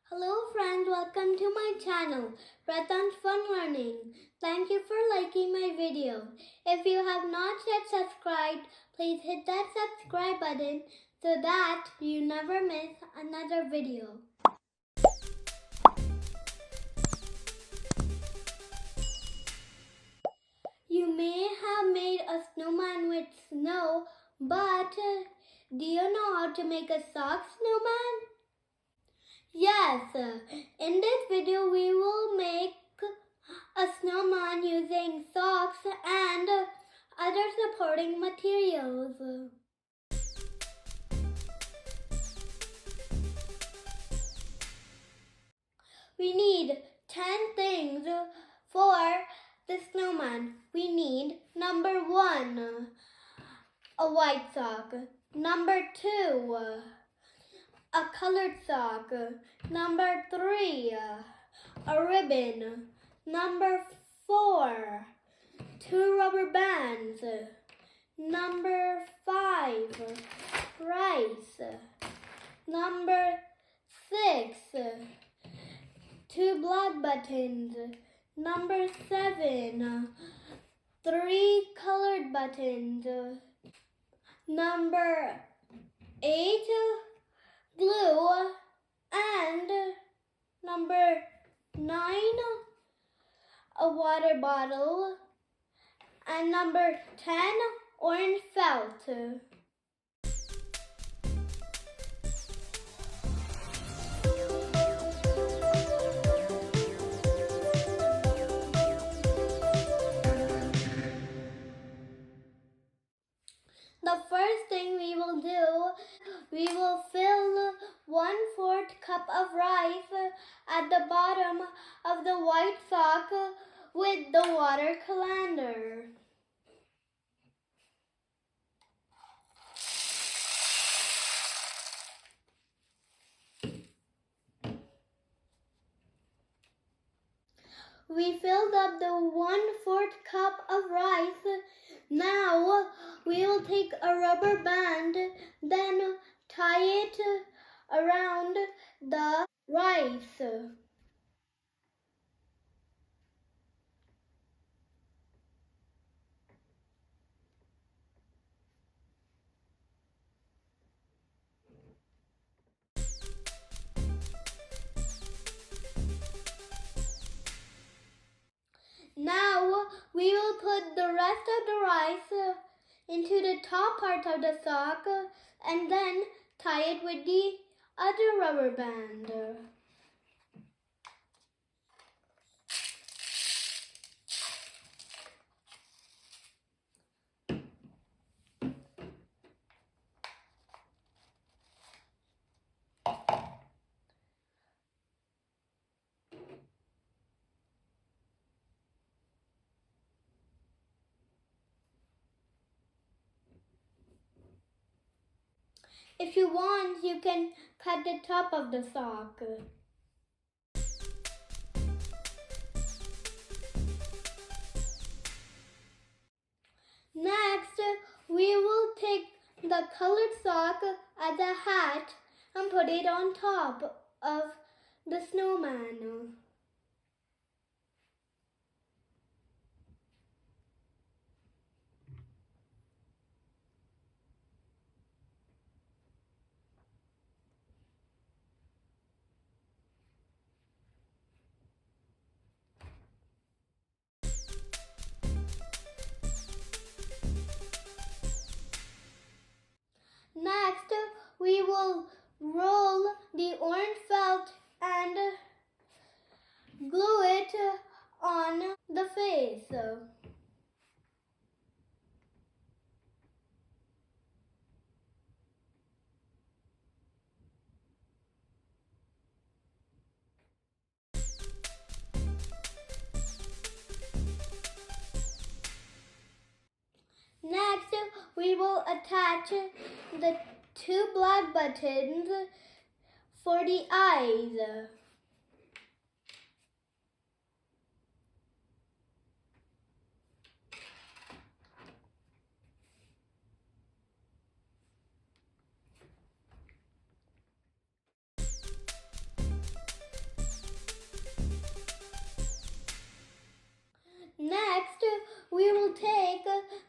Hello friends, welcome to my channel, Pratham's Fun Learning. Thank you for liking my video. If you have not yet subscribed, please hit that subscribe button so that you never miss another video. You may have made a snowman with snow, but do you know how to make a sock snowman? Yes, in this video we will make a snowman using socks and other supporting materials. We need 10 things for the snowman. We need number 1, a white sock. Number 2, a colored sock. Number 3, a ribbon. Number 4, 2 rubber bands. Number 5, rice. Number 6, 2 blood buttons. Number 7, 3 colored buttons. Number 8, glue. And number 9, a water bottle. And number 10, orange felt. The first thing we will do, we will fill 1/4 cup of rice at the bottom of the white sock with the water colander. We filled up the 1/4 cup of rice. Now we will take a rubber band, then tie it around the rice. Now we will put the rest of the rice into the top part of the sock and then tie it with the other rubber band. If you want, you can cut the top of the sock. Next, we will take the colored sock as a hat and put it on top of the snowman. Next, we will roll the orange felt and we will attach the 2 black buttons for the eyes. Next, we will take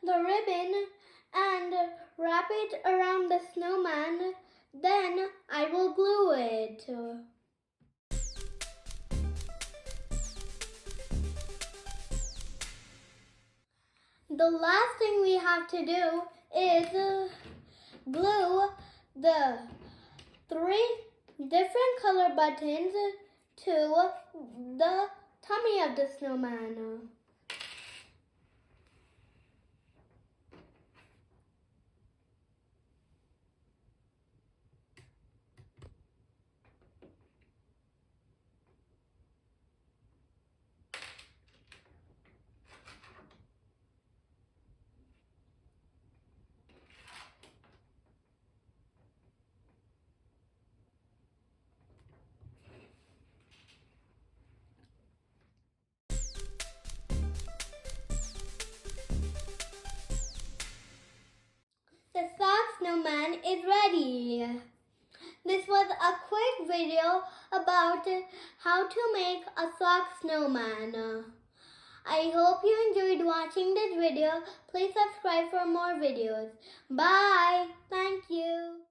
the ribbon and wrap it around the snowman. Then I will glue it. The last thing we have to do is glue the 3 different color buttons to the tummy of the snowman. The Sock Snowman is ready. This was a quick video about how to make a sock snowman. I hope you enjoyed watching this video. Please subscribe for more videos. Bye. Thank you.